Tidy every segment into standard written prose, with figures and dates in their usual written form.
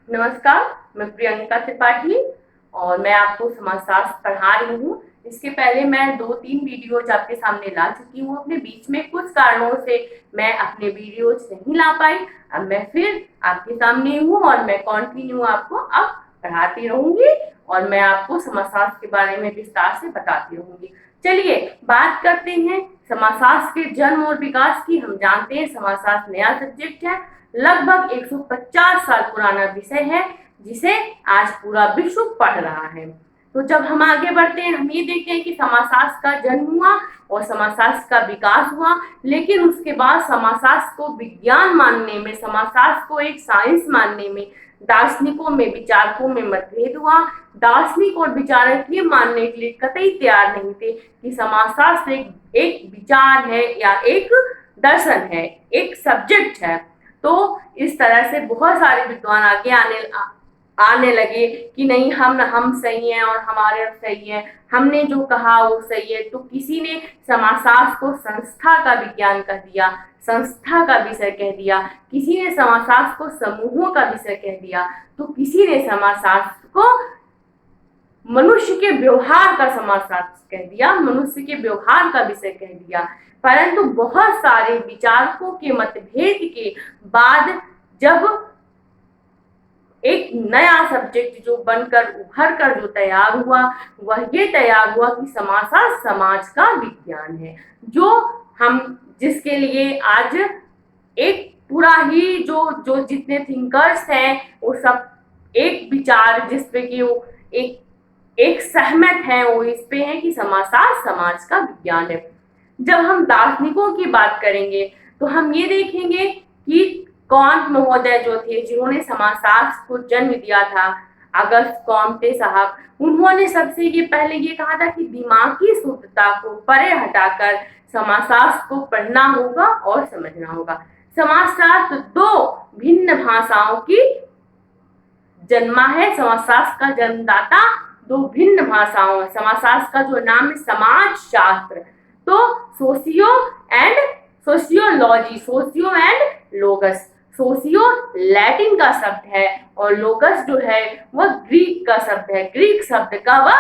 नमस्कार, मैं प्रियंका त्रिपाठी और मैं आपको समाजशास्त्र पढ़ा रही हूँ। इसके पहले मैं 2-3 वीडियोज आपके सामने ला चुकी हूँ। अपने बीच में कुछ कारणों से मैं अपने वीडियोज नहीं ला पाई। अब मैं फिर आपके सामने हूँ और मैं कंटिन्यू आपको अब पढ़ाती रहूंगी और मैं आपको समाजशास्त्र के बारे में विस्तार से बताती रहूंगी। चलिए बात करते हैं समाजशास्त्र के जन्म और विकास की। हम जानते हैं समाजशास्त्र नया सब्जेक्ट है, लगभग 150 साल पुराना विषय है जिसे आज पूरा विश्व पढ़ रहा है। तो जब हम आगे बढ़ते हैं, हम ये देखते हैं कि समाजशास्त्र का जन्म हुआ और समाजशास्त्र का विकास हुआ, लेकिन उसके बाद समाजशास्त्र को विज्ञान मानने में, समाजशास्त्र को एक साइंस मानने में दार्शनिकों में, विचारकों में मतभेद हुआ। दार्शनिक और विचारक ये मानने के लिए कतई तैयार नहीं थे कि समाजशास्त्र एक विचार है या एक दर्शन है, एक सब्जेक्ट है। तो इस तरह से बहुत सारे विद्वान आगे आने लगे कि नहीं, हम सही हैं और हमारे सही है, हमने जो कहा वो सही है। तो किसी ने समाजशास्त्र को संस्था का विज्ञान कह दिया, संस्था का विषय कह दिया, किसी ने समाजशास्त्र को समूहों का विषय कह दिया, तो किसी ने समाजशास्त्र को मनुष्य के व्यवहार का समाजशास्त्र कह दिया, मनुष्य के व्यवहार का विषय कह दिया। परंतु बहुत सारे विचारकों के मतभेद के बाद जब एक नया सब्जेक्ट जो बनकर उभर कर जो तैयार हुआ, वह ये तैयार हुआ कि समाजशास्त्र समाज का विज्ञान है, जो हम जिसके लिए आज एक पूरा ही जो जितने थिंकर्स हैं वो सब एक विचार जिस पे कि वो एक सहमत है, वो इस पे है कि समाजशास्त्र समाज का विज्ञान है। जब हम दार्शनिकों की बात करेंगे तो हम ये देखेंगे कि कॉन्ट महोदय जो थे, जिन्होंने समाजशास्त्र को जन्म दिया था, अगस्त कॉम्टे साहब, उन्होंने सबसे ये पहले ये कहा था कि दिमागी शुद्धता को परे हटाकर समाजशास्त्र को पढ़ना होगा और समझना होगा। समाजशास्त्र दो भिन्न भाषाओं की जन्मा है, समाजशास्त्र का जन्मदाता दो भिन्न भाषाओं है। समाजशास्त्र का जो नाम है समाज शास्त्र, तो sociology, socio and लोगस। Socio Latin का शब्द है और लोगस जो है वह ग्रीक का शब्द है, ग्रीक शब्द का वह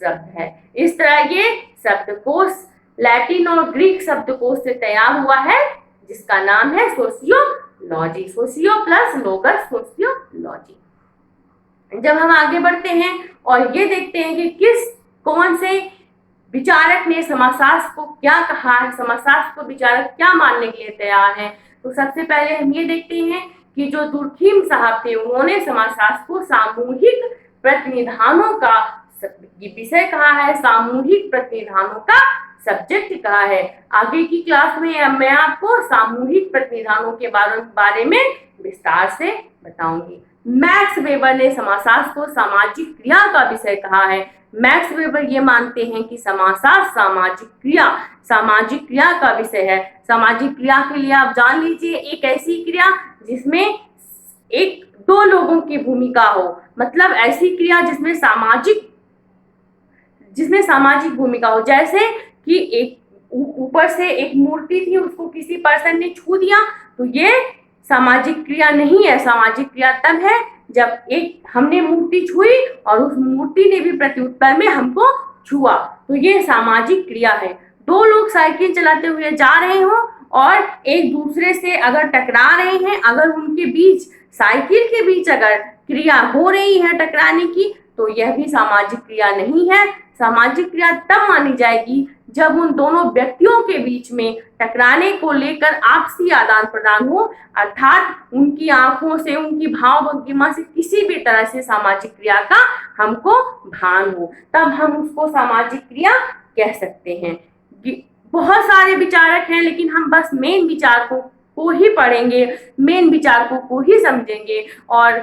शब्द है। इस तरह ये शब्दकोश लैटिन और ग्रीक शब्दकोश से तैयार हुआ है, जिसका नाम है सोशियोलॉजी। Socio plus लोगस, sociology. जब हम आगे बढ़ते हैं और ये देखते हैं कि कौन से विचारक ने समाजशास्त्र को क्या कहा है, समाजशास्त्र को विचारक क्या मानने के लिए तैयार हैं, तो सबसे पहले हम ये देखते हैं कि जो दुर्खीम साहब थे, उन्होंने समाजशास्त्र को सामूहिक प्रतिनिधानों का विषय कहा है, सामूहिक प्रतिनिधानों का सब्जेक्ट कहा है। आगे की क्लास में मैं आपको सामूहिक प्रतिनिधानों के बारे में विस्तार से बताऊंगी। मैक्स वेबर ने समाजशास्त्र को सामाजिक क्रिया का विषय कहा है। मैक्स वेबर ये मानते हैं कि समाजशास्त्र सामाजिक क्रिया का विषय है। सामाजिक क्रिया के लिए आप जान लीजिए, एक ऐसी क्रिया जिसमें एक दो लोगों की भूमिका हो, मतलब ऐसी क्रिया जिसमें सामाजिक भूमिका हो। जैसे कि एक ऊपर से एक मूर्ति थी, उसको किसी पर्सन ने छू दिया, तो ये सामाजिक क्रिया नहीं है। सामाजिक क्रिया तब है जब एक हमने मूर्ति छुई और उस मूर्ति ने भी प्रत्युत्तर में हमको छुआ, तो ये सामाजिक क्रिया है। दो लोग साइकिल चलाते हुए जा रहे हो और एक दूसरे से अगर टकरा रहे हैं, अगर उनके बीच साइकिल के बीच अगर क्रिया हो रही है टकराने की, तो यह भी सामाजिक क्रिया नहीं है। सामाजिक क्रिया तब मानी जाएगी जब उन दोनों व्यक्तियों के बीच में टकराने को लेकर आपसी आदान प्रदान हो, अर्थात उनकी आंखों से, उनकी भाव भंगिमा से किसी भी तरह से सामाजिक क्रिया का हमको भान हो, तब हम उसको सामाजिक क्रिया कह सकते हैं। बहुत सारे विचारक हैं, लेकिन हम बस मेन विचारकों को ही पढ़ेंगे, मेन विचारकों को ही समझेंगे और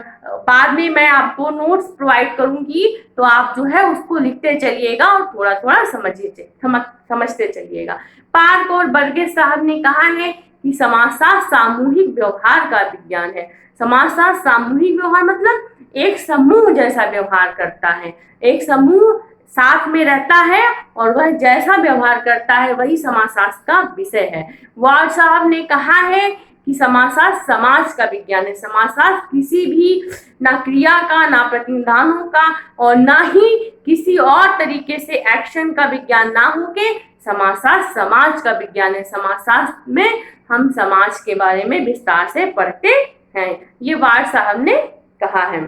बाद में मैं आपको नोट्स प्रोवाइड करूंगी, तो आप जो है उसको लिखते चलिएगा और थोड़ा थोड़ा समझते चलिएगा। पार्क और बर्गेस साहब ने कहा है कि समाजशास्त्र सामूहिक व्यवहार का विज्ञान है। समाजशास्त्र सामूहिक व्यवहार मतलब एक समूह जैसा व्यवहार करता है, एक समूह साथ में रहता है और वह जैसा व्यवहार करता है वही समाजशास्त्र का विषय है। वार्ड साहब ने कहा है कि समाजशास्त्र समाज का विज्ञान है। समाजशास्त्र किसी भी ना क्रिया का, ना प्रतिनिधानों का, और ना ही किसी और तरीके से एक्शन का विज्ञान ना होके समाजशास्त्र समाज का विज्ञान है। समाजशास्त्र में हम समाज के बारे में विस्तार से पढ़ते हैं, ये वार्ड साहब ने कहा है।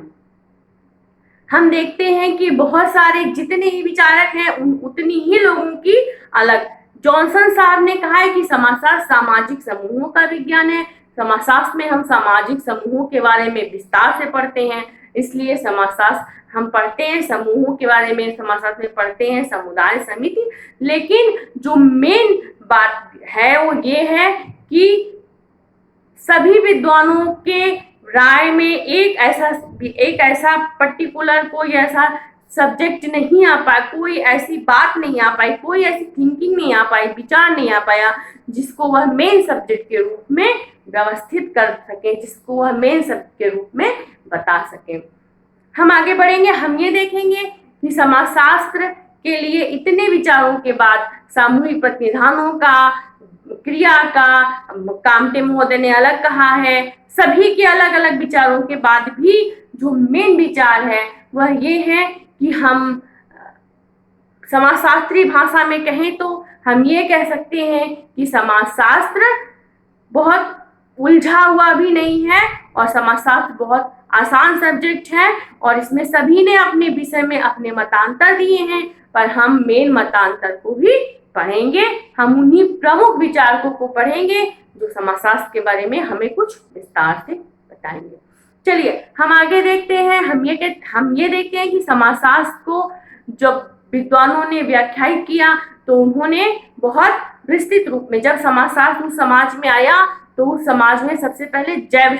हम देखते हैं कि बहुत सारे जितने ही विचारक हैं उतनी ही लोगों की अलग। जॉनसन साहब ने कहा है कि समाजशास्त्र सामाजिक समूहों का विज्ञान है। समाजशास्त्र में हम सामाजिक समूहों के बारे में विस्तार से पढ़ते हैं, इसलिए समाजशास्त्र हम पढ़ते हैं समूहों के बारे में, समाजशास्त्र में पढ़ते हैं समुदाय समिति। लेकिन जो मेन बात है वो ये है कि सभी विद्वानों के राय में एक ऐसा पर्टिकुलर कोई ऐसा सब्जेक्ट नहीं आ पाया, कोई ऐसी बात नहीं आ पाई, कोई ऐसी थिंकिंग नहीं आ पाई, विचार नहीं आ पाया जिसको वह मेन सब्जेक्ट के रूप में व्यवस्थित कर सके, जिसको वह मेन सब्जेक्ट के रूप में बता सके। हम आगे बढ़ेंगे, हम ये देखेंगे कि समाजशास्त्र के लिए इतने विचारों के बाद सामूहिक प्रतिनिधानों का, क्रिया का, कामटे महोदय ने अलग कहा है, सभी के अलग अलग विचारों के बाद भी जो मेन विचार है वह ये है कि हम समाजशास्त्री भाषा में कहें तो हम ये कह सकते हैं कि समाजशास्त्र बहुत उलझा हुआ भी नहीं है और समाजशास्त्र बहुत आसान सब्जेक्ट है, और इसमें सभी ने अपने विषय में अपने मतांतर दिए हैं, पर हम मेन मतांतर को भी पढ़ेंगे। हम उन्हीं प्रमुख विचारकों को पढ़ेंगे जो समाजशास्त्र के बारे में हमें कुछ विस्तार से बताएंगे। चलिए हम आगे देखते हैं। हम ये देखते हैं कि समाजशास्त्र को जब विद्वानों ने व्याख्यायित किया तो उन्होंने बहुत विस्तृत रूप में, जब समाजशास्त्र उस समाज में आया तो उस समाज में सबसे पहले जैव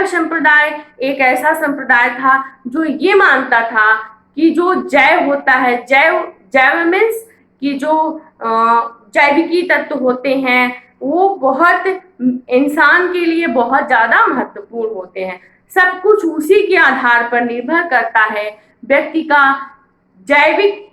संप्रदाय एक ऐसा संप्रदाय था जो ये मानता था कि जो जैव होता है, जैव मीन्स कि जो जैविकी तत्व होते हैं वो बहुत इंसान के लिए बहुत ज्यादा महत्वपूर्ण होते हैं। सब कुछ उसी के आधार पर निर्भर करता है। व्यक्ति का जैविक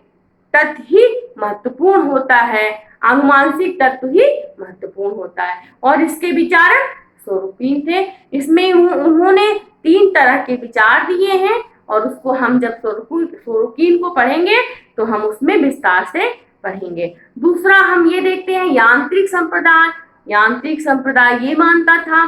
तत्व ही महत्वपूर्ण होता है, आनुवांशिक तत्व ही महत्वपूर्ण होता है। और इसके विचारक स्वरूपीन थे। इसमें उन्होंने 3 तरह के विचार दिए हैं, और उसको हम जब स्वरूपीन को पढ़ेंगे तो हम उसमें विस्तार से पढ़ेंगे। दूसरा हम ये देखते हैं यांत्रिक संप्रदाय। यांत्रिक संप्रदाय ये मानता था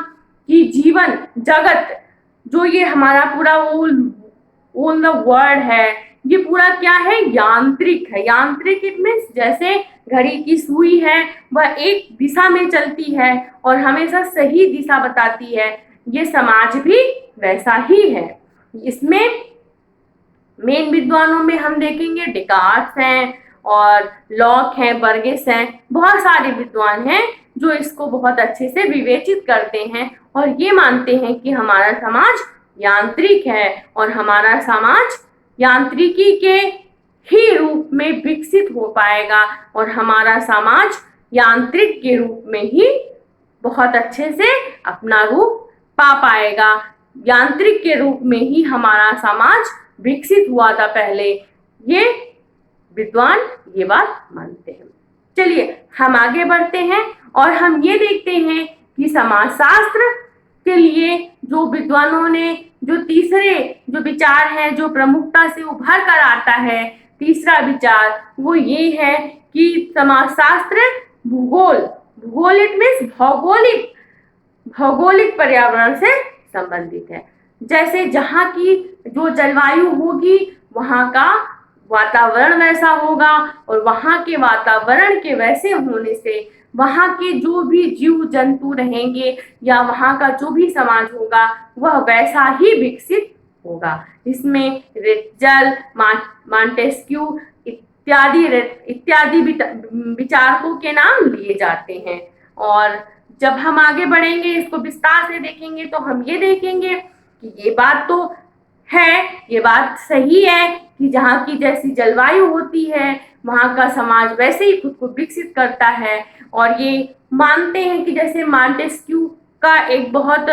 कि जीवन जगत जो ये हमारा पूरा ऑल द वर्ल्ड है, ये पूरा क्या है, यांत्रिक है। यांत्रिक इट मीन्स जैसे घड़ी की सुई है, वह एक दिशा में चलती है और हमेशा सही दिशा बताती है, ये समाज भी वैसा ही है। इसमें मेन विद्वानों में हम देखेंगे डेकार्ट्स हैं और लॉक हैं, बर्गेस हैं, बहुत सारे विद्वान हैं जो इसको बहुत अच्छे से विवेचित करते हैं और ये मानते हैं कि हमारा समाज यांत्रिक है और हमारा समाज यांत्रिकी के ही रूप में विकसित हो पाएगा और हमारा समाज यांत्रिक के रूप में ही बहुत अच्छे से अपना रूप पा पाएगा। यांत्रिक के रूप में ही हमारा समाज विकसित हुआ था पहले, ये विद्वान ये बात मानते हैं। चलिए हम आगे बढ़ते हैं और हम ये देखते हैं कि समाजशास्त्र के लिए जो विद्वानों ने जो तीसरे जो विचार है जो प्रमुखता से उभर कर आता है, तीसरा विचार वो ये है कि समाजशास्त्र भूगोल इट मीन्स भौगोलिक पर्यावरण से संबंधित है। जैसे जहाँ की जो जलवायु होगी वहाँ का वातावरण वैसा होगा और वहाँ के वातावरण के वैसे होने से वहाँ के जो भी जीव जंतु रहेंगे या वहाँ का जो भी समाज होगा वह वैसा ही विकसित होगा। इसमें रेचल, मॉन्टेस्क्यू इत्यादि विचारकों के नाम लिए जाते हैं। और जब हम आगे बढ़ेंगे इसको विस्तार से देखेंगे तो हम ये देखेंगे कि ये बात तो है, ये बात सही है कि जहाँ की जैसी जलवायु होती है वहाँ का समाज वैसे ही खुद को विकसित करता है। और ये मानते हैं कि जैसे मॉन्टेस्क्यू का एक बहुत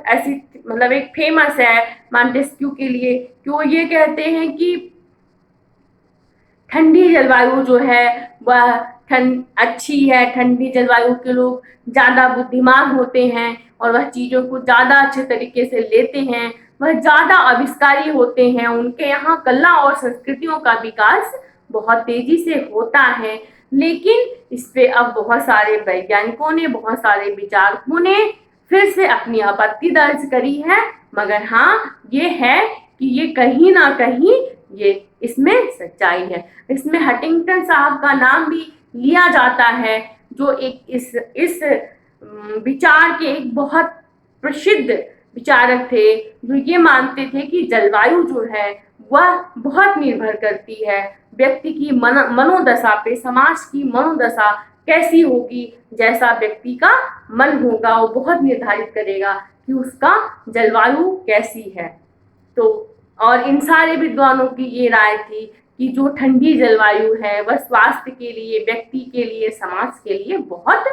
ऐसी एक फेमस है मॉन्टेस्क्यू के लिए कि वो ये कहते हैं कि ठंडी जलवायु जो है वह ठंड अच्छी है, ठंडी जलवायु के लोग ज़्यादा बुद्धिमान होते हैं और वह चीज़ों को ज़्यादा अच्छे तरीके से लेते हैं, वह ज़्यादा आविष्कारी होते हैं, उनके यहाँ कला और संस्कृतियों का विकास बहुत तेजी से होता है। लेकिन इस पे अब बहुत सारे वैज्ञानिकों ने, बहुत सारे विचारकों ने फिर से अपनी आपत्ति दर्ज करी है, मगर हाँ ये है कि ये कहीं ना कहीं ये इसमें सच्चाई है। इसमें हंटिंगटन साहब का नाम भी लिया जाता है, जो एक इस विचार के एक बहुत प्रसिद्ध विचारक थे, जो ये मानते थे कि जलवायु जो है वह बहुत निर्भर करती है व्यक्ति की मनोदशा पे, समाज की मनोदशा कैसी होगी, जैसा व्यक्ति का मन होगा वो बहुत निर्धारित करेगा कि उसका जलवायु कैसी है। तो और इन सारे विद्वानों की ये राय थी कि जो ठंडी जलवायु है वह स्वास्थ्य के लिए, व्यक्ति के लिए, समाज के लिए बहुत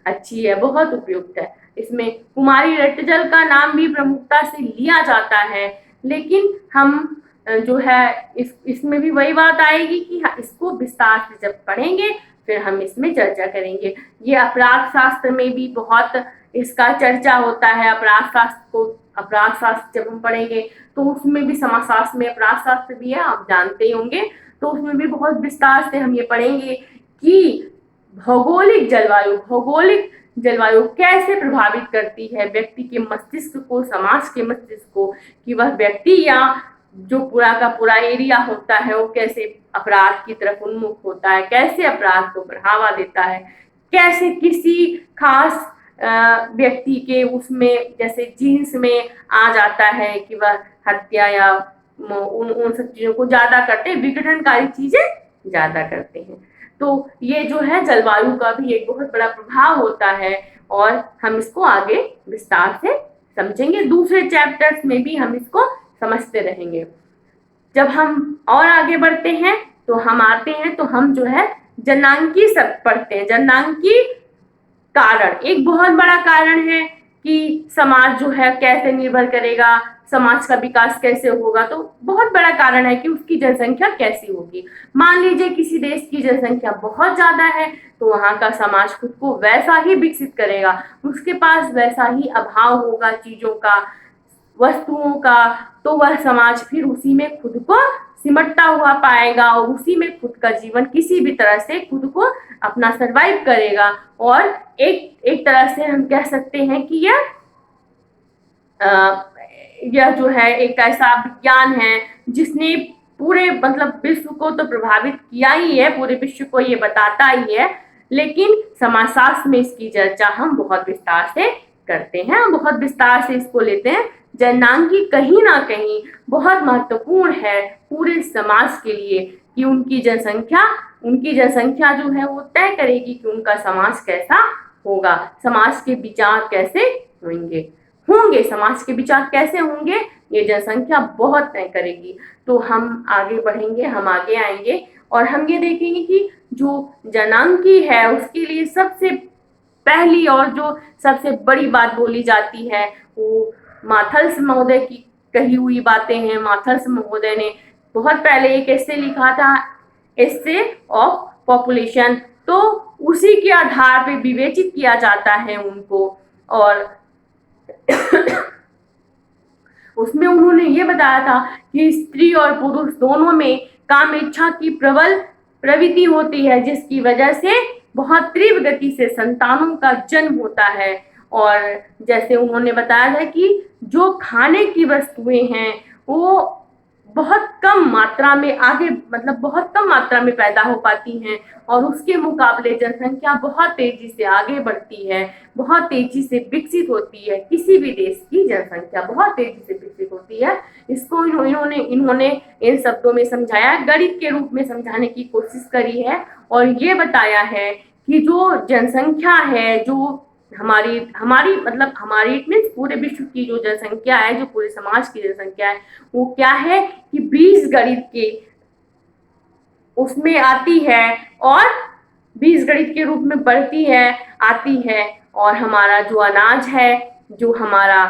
अच्छी है, बहुत उपयुक्त है। इसमें कुमारी रट्टजल का नाम भी प्रमुखता से लिया जाता है, लेकिन हम जो है इसमें भी वही बात आएगी कि इसको विस्तार से जब पढ़ेंगे फिर हम इसमें चर्चा करेंगे। ये अपराध शास्त्र में भी बहुत इसका चर्चा होता है। अपराध शास्त्र जब हम पढ़ेंगे तो उसमें भी समाजशास्त्र में अपराध शास्त्र भी है, आप जानते ही होंगे, तो उसमें भी बहुत विस्तार से हम ये पढ़ेंगे कि भौगोलिक जलवायु कैसे प्रभावित करती है व्यक्ति के मस्तिष्क को, समाज के मस्तिष्क को, कि वह व्यक्ति या जो पूरा का पूरा एरिया होता है वो कैसे अपराध की तरफ उन्मुख होता है, कैसे अपराध को बढ़ावा देता है, कैसे किसी खास व्यक्ति के उसमें जैसे जीन्स में आ जाता है कि वह हत्या या उन सब चीजों को ज्यादा करते हैं, विघटनकारी चीजें ज्यादा करते हैं। तो ये जो है जलवायु का भी एक बहुत बड़ा प्रभाव होता है और हम इसको आगे विस्तार से समझेंगे। दूसरे चैप्टर्स में भी हम इसको समझते रहेंगे। जब हम और आगे बढ़ते हैं तो हम आते हैं तो हम जो है जनांकी सब पढ़ते हैं। जनांकी कारण एक बहुत बड़ा कारण है कि समाज जो है कैसे निर्भर करेगा, समाज का विकास कैसे होगा, तो बहुत बड़ा कारण है कि उसकी जनसंख्या कैसी होगी। मान लीजिए किसी देश की जनसंख्या बहुत ज्यादा है तो वहां का समाज खुद को वैसा ही विकसित करेगा, उसके पास वैसा ही अभाव होगा चीजों का, वस्तुओं का, तो वह समाज फिर उसी में खुद को सिमटता हुआ पाएगा और उसी में खुद का जीवन किसी भी तरह से खुद को अपना सरवाइव करेगा। और एक तरह से हम कह सकते हैं कि यह जो है एक ऐसा विज्ञान है जिसने पूरे मतलब विश्व को तो प्रभावित किया ही है, पूरे विश्व को ये बताता ही है, लेकिन समाजशास्त्र में इसकी चर्चा हम बहुत विस्तार से करते हैं, हम बहुत विस्तार से इसको लेते हैं। जननांगी कहीं ना कहीं बहुत महत्वपूर्ण है पूरे समाज के लिए कि उनकी जनसंख्या जो है वो तय करेगी कि उनका समाज कैसा होगा, समाज के विचार कैसे होंगे, समाज के विचार कैसे होंगे, ये जनसंख्या बहुत तय करेगी। तो हम आगे बढ़ेंगे, हम आगे आएंगे और हम ये देखेंगे कि जो जनांकी है उसके लिए सबसे पहली और जो सबसे बड़ी बात बोली जाती है वो माथल्स महोदय की कही हुई बातें हैं। माथल्स महोदय ने बहुत पहले एक एस्से लिखा था, एस्से ऑफ पॉपुलेशन, तो उसी के आधार पे विवेचित किया जाता है उनको। और उसमें उन्होंने ये बताया था कि स्त्री और पुरुष दोनों में काम इच्छा की प्रबल प्रवृत्ति होती है, जिसकी वजह से बहुत तीव्र गति से संतानों का जन्म होता है। और जैसे उन्होंने बताया था कि जो खाने की वस्तुएं हैं वो बहुत कम मात्रा में बहुत कम मात्रा में पैदा हो पाती हैं और उसके मुकाबले जनसंख्या बहुत तेजी से आगे बढ़ती है, बहुत तेजी से विकसित होती है। किसी भी देश की जनसंख्या बहुत तेजी से विकसित होती है। इसको इन्होंने इन शब्दों में समझाया, गणित के रूप में समझाने की कोशिश करी है और ये बताया है कि जो जनसंख्या है, जो हमारी इट मीन्स पूरे विश्व की जो जनसंख्या है, जो पूरे समाज की जनसंख्या है, वो क्या है कि बीजगणित के उसमें आती है और बीजगणित के रूप में बढ़ती है, आती है। और हमारा जो अनाज है, जो हमारा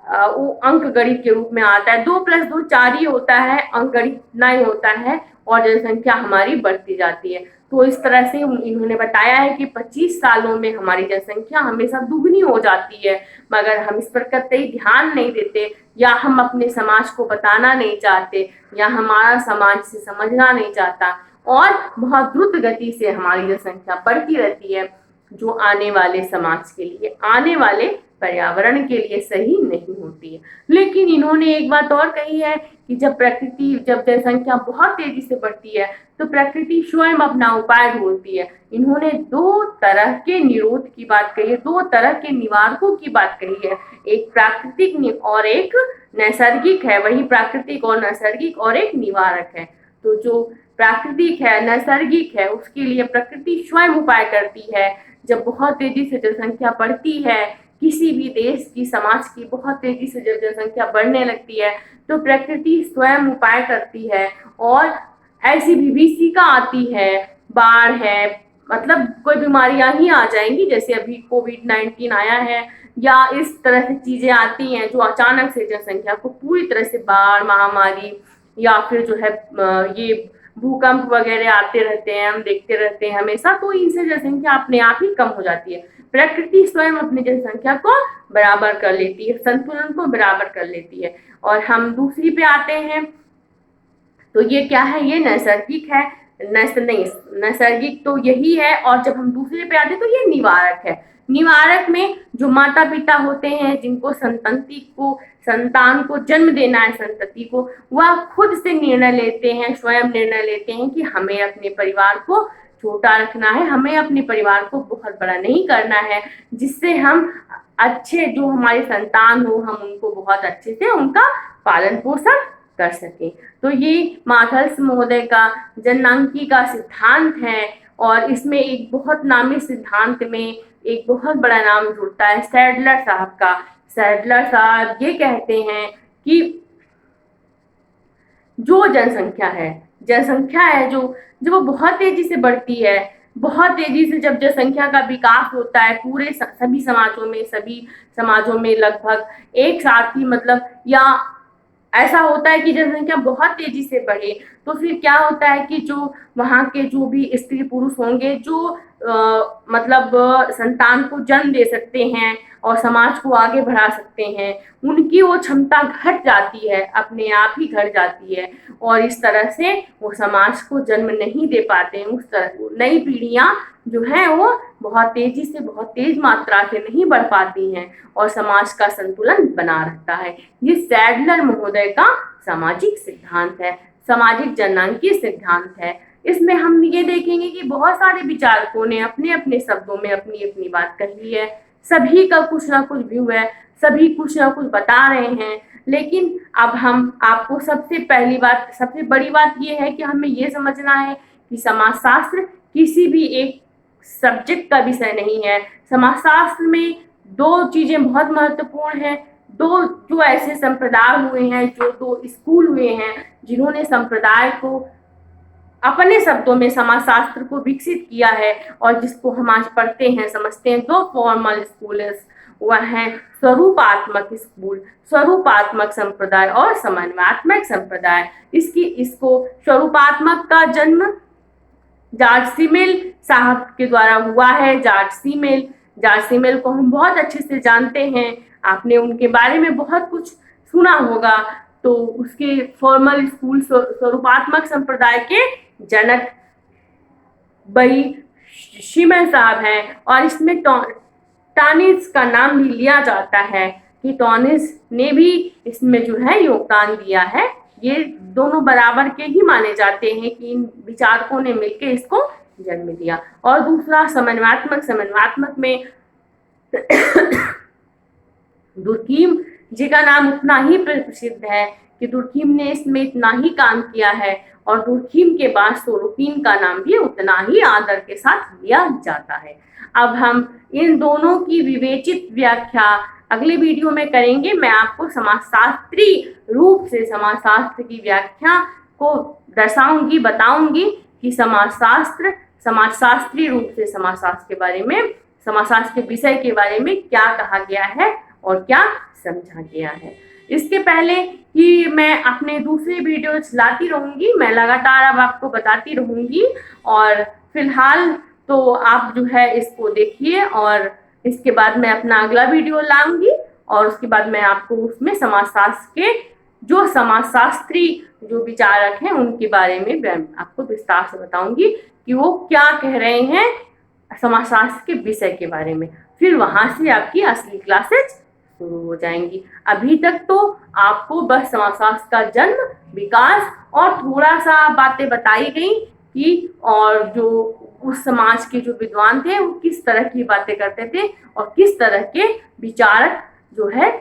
वो अंक गणित के रूप में आता है। 2+2 4 ही होता है, अंक गणित इतना ही होता है और जनसंख्या हमारी बढ़ती जाती है। तो इस तरह से इन्होंने बताया है कि 25 सालों में हमारी जनसंख्या हमेशा दुगनी हो जाती है, मगर हम इस पर कतई ध्यान नहीं देते, या हम अपने समाज को बताना नहीं चाहते, या हमारा समाज से समझना नहीं चाहता, और बहुत द्रुत गति से हमारी जनसंख्या बढ़ती रहती है, जो आने वाले समाज के लिए, आने वाले पर्यावरण के लिए सही नहीं होती है। लेकिन इन्होंने एक बात और कही है कि जब जनसंख्या बहुत तेजी से बढ़ती है तो प्रकृति स्वयं अपना उपाय ढूंढती है। इन्होंने 2 तरह के निरोध की बात कही है, 2 तरह के निवारकों की बात कही है, एक प्राकृतिक और एक नैसर्गिक है। वही प्राकृतिक और नैसर्गिक और एक निवारक है। तो जो प्राकृतिक है, नैसर्गिक है, उसके लिए प्रकृति स्वयं उपाय करती है। जब बहुत तेजी से जनसंख्या बढ़ती है, किसी भी देश की, समाज की बहुत तेजी से जब जनसंख्या बढ़ने लगती है तो प्रकृति स्वयं उपाय करती है और ऐसी विभीषिका आती है, बाढ़ है, मतलब कोई बीमारियां ही आ जाएंगी, जैसे अभी कोविड-19 आया है, या इस तरह से चीजें आती हैं जो अचानक से जनसंख्या को पूरी तरह से, बाढ़, महामारी, या फिर जो है ये भूकंप वगैरह आते रहते हैं, हम देखते रहते हैं हमेशा, तो इनसे जनसंख्या अपने आप ही कम हो जाती है। प्रकृति स्वयं अपनी जनसंख्या को बराबर कर लेती है, संतुलन को बराबर कर लेती है। और हम दूसरी पे आते हैं, तो ये क्या है, ये नैसर्गिक है। नैसर्गिक तो यही है। और जब हम दूसरे पे आते हैं तो ये निवारक है। निवारक में जो माता पिता होते हैं, जिनको संतान को जन्म देना है, संतति को, वह खुद से निर्णय लेते हैं, स्वयं निर्णय लेते हैं कि हमें अपने परिवार को छोटा रखना है, हमें अपने परिवार को बहुत बड़ा नहीं करना है, जिससे हम अच्छे, जो हमारे संतान हो, हम उनको बहुत अच्छे से उनका पालन पोषण कर सके। तो ये माथल्स महोदय का जननांकी का सिद्धांत है और इसमें एक बहुत नामी सिद्धांत में एक बहुत बड़ा नाम जुड़ता है सैडलर साहब का। सैडलर साहब ये कहते हैं कि जो जनसंख्या है जो वो बहुत तेजी से बढ़ती है, बहुत तेजी से जब जनसंख्या का विकास होता है पूरे सभी समाजों में लगभग एक साथ ही, मतलब, या ऐसा होता है कि जनसंख्या बहुत तेजी से बढ़े, तो फिर क्या होता है कि जो वहाँ के जो भी स्त्री पुरुष होंगे, जो मतलब संतान को जन्म दे सकते हैं और समाज को आगे बढ़ा सकते हैं, उनकी वो क्षमता घट जाती है, अपने आप ही घट जाती है, और इस तरह से वो समाज को जन्म नहीं दे पाते हैं। उस तरह नई पीढ़ियां जो है वो बहुत तेज मात्रा से नहीं बढ़ पाती हैं और समाज का संतुलन बना रहता है। ये सैडलर महोदय का सामाजिक सिद्धांत है, सामाजिक जननांकीय सिद्धांत है। इसमें हम ये देखेंगे कि बहुत सारे विचारकों ने अपने अपने शब्दों में अपनी अपनी बात कही है, सभी का कुछ ना कुछ व्यू है, सभी कुछ ना कुछ बता रहे हैं। लेकिन अब हम आपको सबसे बड़ी बात ये है कि हमें ये समझना है कि समाजशास्त्र किसी भी एक सब्जेक्ट का विषय नहीं है। समाजशास्त्र में 2 चीजें बहुत महत्वपूर्ण हैं। 2 जो ऐसे संप्रदाय हुए हैं, जो 2 स्कूल हुए हैं, जिन्होंने संप्रदाय को अपने शब्दों में समाजशास्त्र को विकसित किया है और जिसको हम आज पढ़ते हैं, समझते हैं। 2 फॉर्मल स्कूल वह है स्वरूपात्मक स्कूल, स्वरूपात्मक संप्रदाय और समन्वयात्मक संप्रदाय। इसको स्वरूपात्मक का जन्म जॉर्ज सी मिल साहब के द्वारा हुआ है। जॉर्ज सी मिल को हम बहुत अच्छे से जानते हैं, आपने उनके बारे में बहुत कुछ सुना होगा। तो उसके फॉर्मल स्कूल स्वरूपात्मक संप्रदाय के जनक बई शिमल साहब हैं और इसमें टॉनिस का नाम भी लिया जाता है कि टॉनिस ने भी इसमें जो है योगदान दिया है। ये दोनों बराबर के ही माने जाते हैं कि इन विचारकों ने मिलकर इसको जन्म दिया। और दूसरा समन्वयात्मक में दुर्कीम जी का नाम उतना ही प्रसिद्ध है कि दुर्कीम ने इसमें इतना ही काम किया है और दुर्कीम के बाद सोरोकिन का नाम भी उतना ही आदर के साथ लिया जाता है। अब हम इन दोनों की विवेचित व्याख्या अगले वीडियो में करेंगे। मैं आपको समाजशास्त्री रूप से समाजशास्त्र की व्याख्या को दर्शाऊंगी, बताऊंगी कि समाजशास्त्री रूप से समाजशास्त्र के बारे में, समाजशास्त्र के विषय के बारे में क्या कहा गया है और क्या समझा गया है। इसके पहले कि मैं अपने दूसरे वीडियोज लाती रहूँगी, मैं लगातार अब आपको बताती रहूँगी, और फिलहाल तो आप जो है इसको देखिए, और इसके बाद मैं अपना अगला वीडियो लाऊंगी, और उसके बाद मैं आपको उसमें समाजशास्त्र के जो समाजशास्त्री जो विचारक हैं उनके बारे में मैं आपको विस्तार से बताऊंगी कि वो क्या कह रहे हैं समाजशास्त्र के विषय के बारे में। फिर वहां से आपकी असली क्लासेज शुरू हो जाएंगी। अभी तक तो आपको बस समाजशास्त्र का जन्म, विकास और थोड़ा सा बातें बताई गई कि और जो उस समाज के जो विद्वान थे वो किस तरह की बातें करते थे और किस तरह के विचारक जो है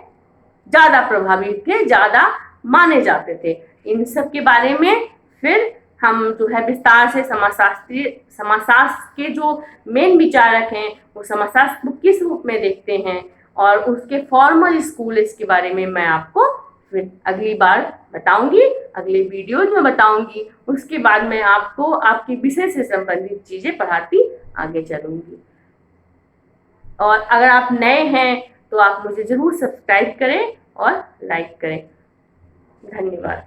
ज्यादा प्रभावित थे, ज्यादा माने जाते थे। इन सब के बारे में फिर हम जो है विस्तार से समाजशास्त्र के जो मेन विचारक हैं वो समाजशास्त्र को किस रूप में देखते हैं और उसके फॉर्मल स्कूल इसके बारे में मैं आपको फिर अगली बार बताऊंगी, अगले वीडियोज में बताऊंगी। उसके बाद मैं आपको आपके विषय से संबंधित चीजें पढ़ाती आगे चलूंगी। और अगर आप नए हैं तो आप मुझे जरूर सब्सक्राइब करें और लाइक करें। धन्यवाद।